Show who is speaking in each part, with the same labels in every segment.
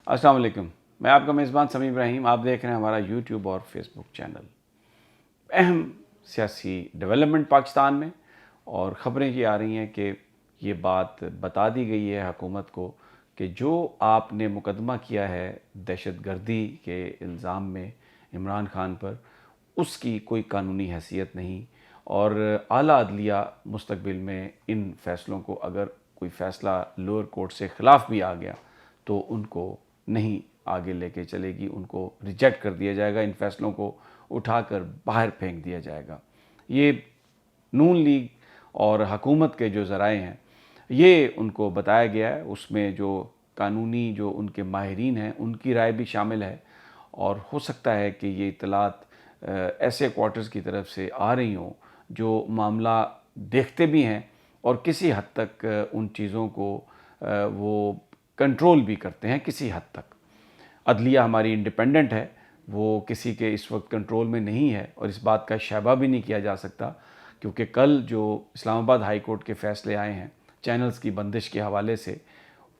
Speaker 1: السلام علیکم، میں آپ کا میزبان سمیع ابراہیم. آپ دیکھ رہے ہیں ہمارا یوٹیوب اور فیس بک چینل. اہم سیاسی ڈیولپمنٹ پاکستان میں، اور خبریں یہ آ رہی ہیں کہ یہ بات بتا دی گئی ہے حکومت کو کہ جو آپ نے مقدمہ کیا ہے دہشت گردی کے الزام میں عمران خان پر، اس کی کوئی قانونی حیثیت نہیں، اور اعلیٰ عدلیہ مستقبل میں ان فیصلوں کو، اگر کوئی فیصلہ لوور کورٹ سے خلاف بھی آ گیا تو ان کو نہیں آگے لے کے چلے گی، ان کو ریجیکٹ کر دیا جائے گا، ان فیصلوں کو اٹھا کر باہر پھینک دیا جائے گا. یہ نون لیگ اور حکومت کے جو ذرائع ہیں یہ ان کو بتایا گیا ہے. اس میں جو قانونی جو ان کے ماہرین ہیں ان کی رائے بھی شامل ہے، اور ہو سکتا ہے کہ یہ اطلاعات ایسے کوارٹرز کی طرف سے آ رہی ہوں جو معاملہ دیکھتے بھی ہیں اور کسی حد تک ان چیزوں کو وہ کنٹرول بھی کرتے ہیں کسی حد تک. عدلیہ ہماری انڈیپینڈنٹ ہے، وہ کسی کے اس وقت کنٹرول میں نہیں ہے، اور اس بات کا شائبہ بھی نہیں کیا جا سکتا، کیونکہ کل جو اسلام آباد ہائی کورٹ کے فیصلے آئے ہیں چینلز کی بندش کے حوالے سے،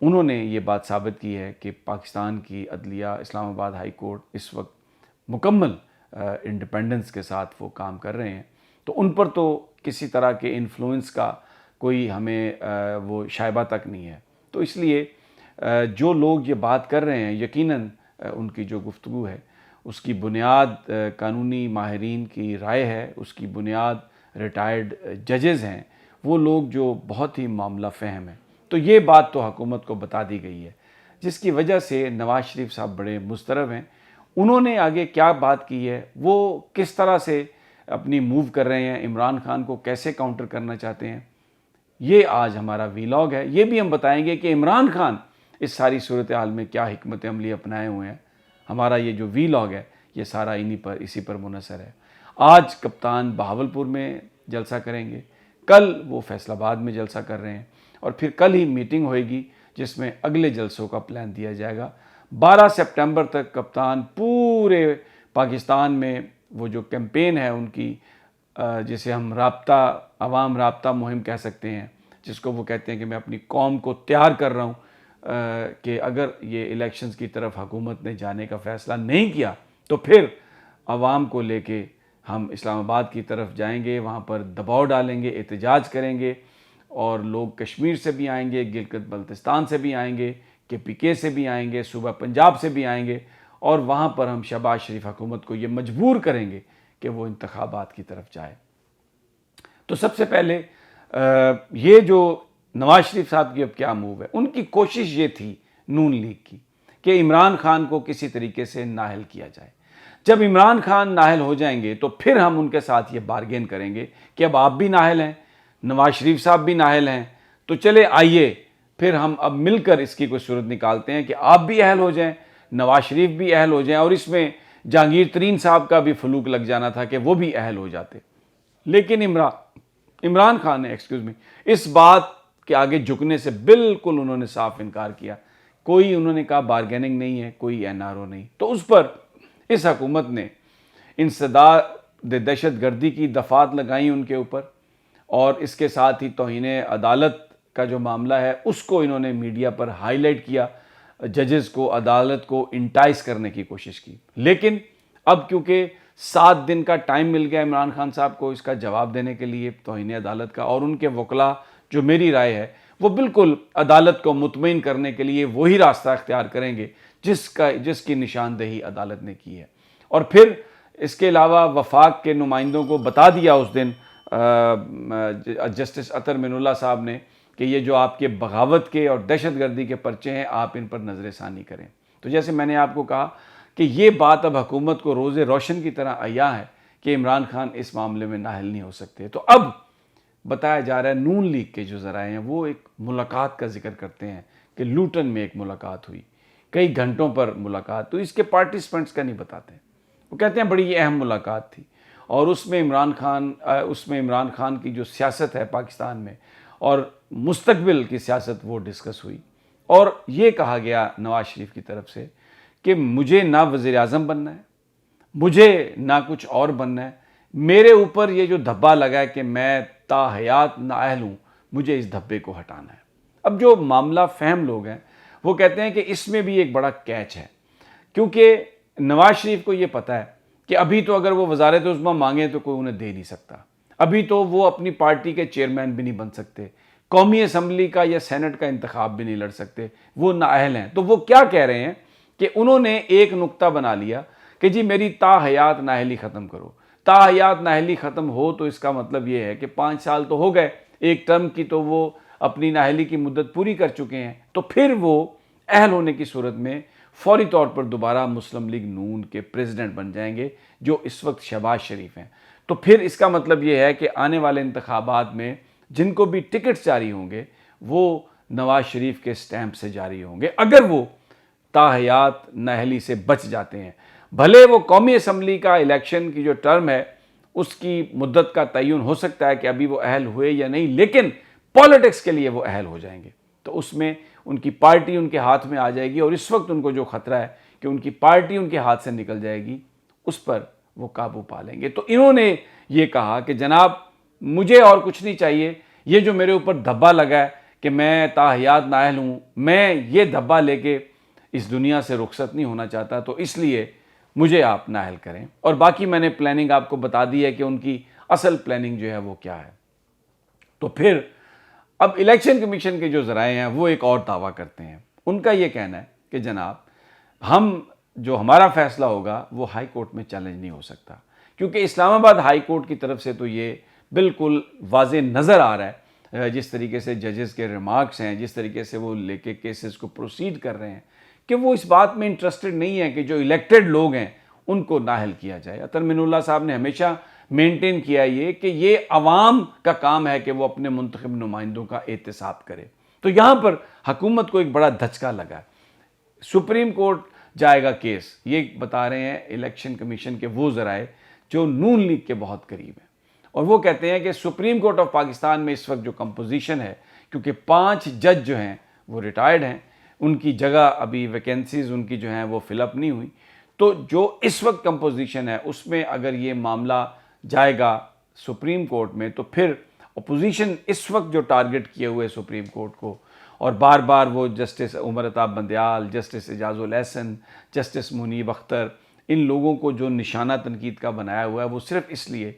Speaker 1: انہوں نے یہ بات ثابت کی ہے کہ پاکستان کی عدلیہ، اسلام آباد ہائی کورٹ اس وقت مکمل انڈیپینڈنس کے ساتھ وہ کام کر رہے ہیں. تو ان پر تو کسی طرح کے انفلوئنس کا کوئی ہمیں وہ شائبہ تک نہیں ہے. تو اس لیے جو لوگ یہ بات کر رہے ہیں، یقیناً ان کی جو گفتگو ہے اس کی بنیاد قانونی ماہرین کی رائے ہے، اس کی بنیاد ریٹائرڈ ججز ہیں، وہ لوگ جو بہت ہی معاملہ فہم ہیں. تو یہ بات تو حکومت کو بتا دی گئی ہے، جس کی وجہ سے نواز شریف صاحب بڑے مضطرب ہیں. انہوں نے آگے کیا بات کی ہے، وہ کس طرح سے اپنی موو کر رہے ہیں، عمران خان کو کیسے کاؤنٹر کرنا چاہتے ہیں، یہ آج ہمارا ویلاگ ہے. یہ بھی ہم بتائیں گے کہ عمران خان اس ساری صورتحال میں کیا حکمت عملی اپنائے ہوئے ہیں. ہمارا یہ جو ویلاگ ہے یہ سارا اسی پر منحصر ہے. آج کپتان بہاولپور میں جلسہ کریں گے، کل وہ فیصل آباد میں جلسہ کر رہے ہیں، اور پھر کل ہی میٹنگ ہوئے گی جس میں اگلے جلسوں کا پلان دیا جائے گا. 12 سپٹمبر تک کپتان پورے پاکستان میں وہ جو کیمپین ہے ان کی، جسے ہم عوام رابطہ مہم کہہ سکتے ہیں، جس کو وہ کہتے ہیں کہ میں اپنی قوم کو تیار کر رہا ہوں کہ اگر یہ الیکشنز کی طرف حکومت نے جانے کا فیصلہ نہیں کیا تو پھر عوام کو لے کے ہم اسلام آباد کی طرف جائیں گے، وہاں پر دباؤ ڈالیں گے، احتجاج کریں گے، اور لوگ کشمیر سے بھی آئیں گے، گلگت بلتستان سے بھی آئیں گے، KPK سے بھی آئیں گے، صوبہ پنجاب سے بھی آئیں گے، اور وہاں پر ہم شہباز شریف حکومت کو یہ مجبور کریں گے کہ وہ انتخابات کی طرف جائے. تو سب سے پہلے یہ جو نواز شریف صاحب کی اب کیا موو ہے، ان کی کوشش یہ تھی نون لیگ کی کہ عمران خان کو کسی طریقے سے نااہل کیا جائے. جب عمران خان نااہل ہو جائیں گے تو پھر ہم ان کے ساتھ یہ بارگین کریں گے کہ اب آپ بھی نااہل ہیں، نواز شریف صاحب بھی نااہل ہیں، تو چلے آئیے پھر ہم اب مل کر اس کی کوئی صورت نکالتے ہیں کہ آپ بھی اہل ہو جائیں، نواز شریف بھی اہل ہو جائیں، اور اس میں جہانگیر ترین صاحب کا بھی فلوک لگ جانا تھا کہ وہ بھی اہل ہو جاتے. لیکن عمران خان نے اس بات کے آگے جھکنے سے بالکل انہوں نے صاف انکار کیا. کوئی انہوں نے کہا بارگیننگ نہیں ہے، کوئی NRO نہیں. تو اس پر اس حکومت نے انسداد دہشت گردی کی دفعات لگائیں ان کے اوپر، اور اس کے ساتھ ہی توہین عدالت کا جو معاملہ ہے اس کو انہوں نے میڈیا پر ہائی لائٹ کیا، ججز کو، عدالت کو انٹائس کرنے کی کوشش کی. لیکن اب کیونکہ 7 دن کا ٹائم مل گیا عمران خان صاحب کو اس کا جواب دینے کے لیے توہین عدالت کا، اور ان کے وکلاء، جو میری رائے ہے وہ بالکل عدالت کو مطمئن کرنے کے لیے وہی راستہ اختیار کریں گے جس کی نشاندہی عدالت نے کی ہے. اور پھر اس کے علاوہ وفاق کے نمائندوں کو بتا دیا اس دن جسٹس اطہر من اللہ صاحب نے کہ یہ جو آپ کے بغاوت کے اور دہشت گردی کے پرچے ہیں آپ ان پر نظر ثانی کریں. تو جیسے میں نے آپ کو کہا کہ یہ بات اب حکومت کو روز روشن کی طرح عیاں ہے کہ عمران خان اس معاملے میں نااہل نہیں ہو سکتے. تو اب بتایا جا رہا ہے نون لیگ کے جو ذرائع ہیں وہ ایک ملاقات کا ذکر کرتے ہیں کہ لوٹن میں ایک ملاقات ہوئی، کئی گھنٹوں پر ملاقات. تو اس کے پارٹیسپینٹس کا نہیں بتاتے، وہ کہتے ہیں بڑی اہم ملاقات تھی، اور اس میں عمران خان کی جو سیاست ہے پاکستان میں اور مستقبل کی سیاست وہ ڈسکس ہوئی. اور یہ کہا گیا نواز شریف کی طرف سے کہ مجھے نہ وزیر اعظم بننا ہے، مجھے نہ کچھ اور بننا ہے، میرے اوپر یہ جو دھبا لگا ہے کہ میں تا حیات نااہل ہوں، مجھے اس دھبے کو ہٹانا ہے. اب جو معاملہ فہم لوگ ہیں وہ کہتے ہیں کہ اس میں بھی ایک بڑا کیچ ہے، کیونکہ نواز شریف کو یہ پتہ ہے کہ ابھی تو اگر وہ وزارت عظمیٰ مانگیں تو کوئی انہیں دے نہیں سکتا، ابھی تو وہ اپنی پارٹی کے چیئرمین بھی نہیں بن سکتے، قومی اسمبلی کا یا سینٹ کا انتخاب بھی نہیں لڑ سکتے، وہ نااہل ہیں۔ تو وہ کیا کہہ رہے ہیں کہ انہوں نے ایک نقطہ بنا لیا کہ جی میری تا حیات نااہلی ختم کرو۔ تا حیات نااہلی ختم ہو تو اس کا مطلب یہ ہے کہ 5 سال تو ہو گئے، ایک ٹرم کی تو وہ اپنی نااہلی کی مدت پوری کر چکے ہیں، تو پھر وہ اہل ہونے کی صورت میں فوری طور پر دوبارہ مسلم لیگ نون کے پریزیڈنٹ بن جائیں گے، جو اس وقت شہباز شریف ہیں۔ تو پھر اس کا مطلب یہ ہے کہ آنے والے انتخابات میں جن کو بھی ٹکٹ جاری ہوں گے وہ نواز شریف کے سٹیمپ سے جاری ہوں گے، اگر وہ تا حیات نااہلی سے بچ جاتے ہیں۔ بھلے وہ قومی اسمبلی کا الیکشن کی جو ٹرم ہے اس کی مدت کا تعین ہو سکتا ہے کہ ابھی وہ اہل ہوئے یا نہیں، لیکن پالیٹکس کے لیے وہ اہل ہو جائیں گے، تو اس میں ان کی پارٹی ان کے ہاتھ میں آ جائے گی، اور اس وقت ان کو جو خطرہ ہے کہ ان کی پارٹی ان کے ہاتھ سے نکل جائے گی، اس پر وہ قابو پا لیں گے۔ تو انہوں نے یہ کہا کہ جناب مجھے اور کچھ نہیں چاہیے، یہ جو میرے اوپر دھبا لگا ہے کہ میں تا حیات نااہل ہوں، میں یہ دھبا لے کے اس دنیا سے رخصت نہیں ہونا چاہتا، تو اس لیے مجھے آپ نااہل کریں۔ اور باقی میں نے پلاننگ آپ کو بتا دی ہے کہ ان کی اصل پلاننگ جو ہے وہ کیا ہے۔ تو پھر اب الیکشن کمیشن کے جو ذرائع ہیں وہ ایک اور دعویٰ کرتے ہیں، ان کا یہ کہنا ہے کہ جناب ہمارا فیصلہ ہوگا وہ ہائی کورٹ میں چیلنج نہیں ہو سکتا، کیونکہ اسلام آباد ہائی کورٹ کی طرف سے تو یہ بالکل واضح نظر آ رہا ہے، جس طریقے سے ججز کے ریمارکس ہیں، جس طریقے سے وہ لے کے کیسز کو پروسیڈ کر رہے ہیں، کہ وہ اس بات میں انٹرسٹڈ نہیں ہے کہ جو الیکٹڈ لوگ ہیں ان کو نااہل کیا جائے۔ عطر من اللہ صاحب نے ہمیشہ مینٹین کیا یہ کہ یہ عوام کا کام ہے کہ وہ اپنے منتخب نمائندوں کا احتساب کرے۔ تو یہاں پر حکومت کو ایک بڑا دھچکا لگا ہے، سپریم کورٹ جائے گا کیس، یہ بتا رہے ہیں الیکشن کمیشن کے وہ ذرائع جو نون لیگ کے بہت قریب ہیں، اور وہ کہتے ہیں کہ سپریم کورٹ آف پاکستان میں اس وقت جو کمپوزیشن ہے، کیونکہ 5 جج جو ہیں وہ ریٹائرڈ ہیں، ان کی جگہ ابھی ویکینسیز ان کی جو ہیں وہ فل اپ نہیں ہوئی، تو جو اس وقت کمپوزیشن ہے اس میں اگر یہ معاملہ جائے گا سپریم کورٹ میں تو پھر اپوزیشن اس وقت جو ٹارگٹ کیے ہوئے سپریم کورٹ کو، اور بار بار وہ جسٹس عمر عطاب بندیال، جسٹس اعجاز الاحسن، جسٹس منیب اختر، ان لوگوں کو جو نشانہ تنقید کا بنایا ہوا ہے وہ صرف اس لیے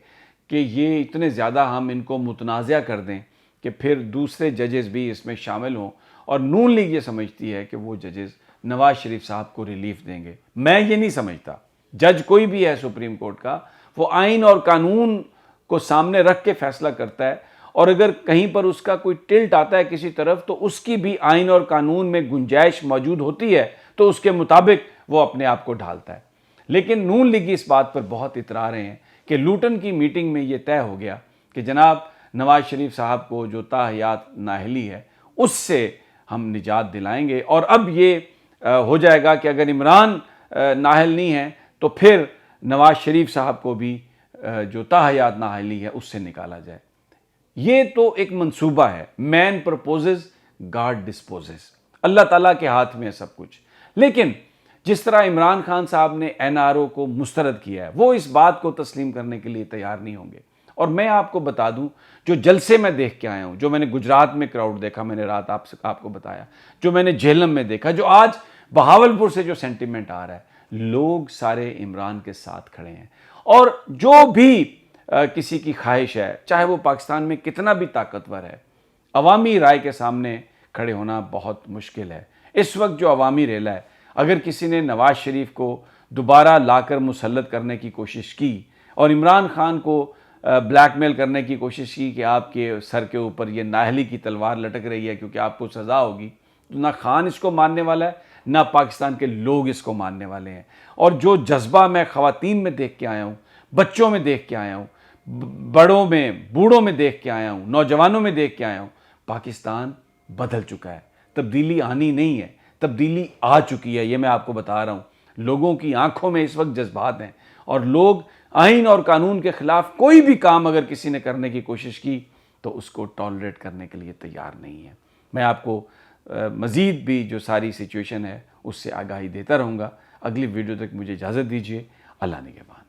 Speaker 1: کہ یہ اتنے زیادہ ہم ان کو متنازع کر دیں کہ پھر دوسرے ججز بھی اس میں شامل ہوں، اور نون لیگ یہ سمجھتی ہے کہ وہ ججز نواز شریف صاحب کو ریلیف دیں گے۔ میں یہ نہیں سمجھتا، جج کوئی بھی ہے سپریم کورٹ کا، وہ آئین اور قانون کو سامنے رکھ کے فیصلہ کرتا ہے، اور اگر کہیں پر اس کا کوئی ٹلٹ آتا ہے کسی طرف تو اس کی بھی آئین اور قانون میں گنجائش موجود ہوتی ہے، تو اس کے مطابق وہ اپنے آپ کو ڈھالتا ہے۔ لیکن نون لیگی اس بات پر بہت اترا رہے ہیں کہ لوٹن کی میٹنگ میں یہ طے ہو گیا کہ جناب نواز شریف صاحب کو جو تا حیات نااہلی ہے اس سے ہم نجات دلائیں گے، اور اب یہ ہو جائے گا کہ اگر عمران نااہل نہیں ہے تو پھر نواز شریف صاحب کو بھی جو تا حیات نااہلی ہے اس سے نکالا جائے۔ یہ تو ایک منصوبہ ہے، مین پرپوزز گاڈ ڈسپوزز، اللہ تعالیٰ کے ہاتھ میں ہے سب کچھ۔ لیکن جس طرح عمران خان صاحب نے این آر او کو مسترد کیا ہے، وہ اس بات کو تسلیم کرنے کے لیے تیار نہیں ہوں گے۔ اور میں آپ کو بتا دوں جو جلسے میں دیکھ کے آیا ہوں، جو میں نے گجرات میں کراؤڈ دیکھا، میں نے رات آپ کو بتایا، جو میں نے جہلم میں دیکھا، جو آج بہاولپور سے جو سینٹیمنٹ آ رہا ہے، لوگ سارے عمران کے ساتھ کھڑے ہیں، اور جو بھی کسی کی خواہش ہے، چاہے وہ پاکستان میں کتنا بھی طاقتور ہے، عوامی رائے کے سامنے کھڑے ہونا بہت مشکل ہے۔ اس وقت جو عوامی ریلہ ہے، اگر کسی نے نواز شریف کو دوبارہ لا کر مسلط کرنے کی کوشش کی اور عمران خان کو بلیک میل کرنے کی کوشش کی کہ آپ کے سر کے اوپر یہ نااہلی کی تلوار لٹک رہی ہے کیونکہ آپ کو سزا ہوگی، تو نہ خان اس کو ماننے والا ہے، نہ پاکستان کے لوگ اس کو ماننے والے ہیں۔ اور جو جذبہ میں خواتین میں دیکھ کے آیا ہوں، بچوں میں دیکھ کے آیا ہوں، بڑوں میں، بوڑھوں میں دیکھ کے آیا ہوں، نوجوانوں میں دیکھ کے آیا ہوں، پاکستان بدل چکا ہے۔ تبدیلی آنی نہیں ہے، تبدیلی آ چکی ہے، یہ میں آپ کو بتا رہا ہوں۔ لوگوں کی آنکھوں میں اس وقت جذبات ہیں، اور لوگ آئین اور قانون کے خلاف کوئی بھی کام اگر کسی نے کرنے کی کوشش کی تو اس کو ٹالریٹ کرنے کے لیے تیار نہیں ہے۔ میں آپ کو مزید بھی جو ساری سچویشن ہے اس سے آگاہی دیتا رہوں گا۔ اگلی ویڈیو تک مجھے اجازت دیجیے۔ اللہ نگہبان۔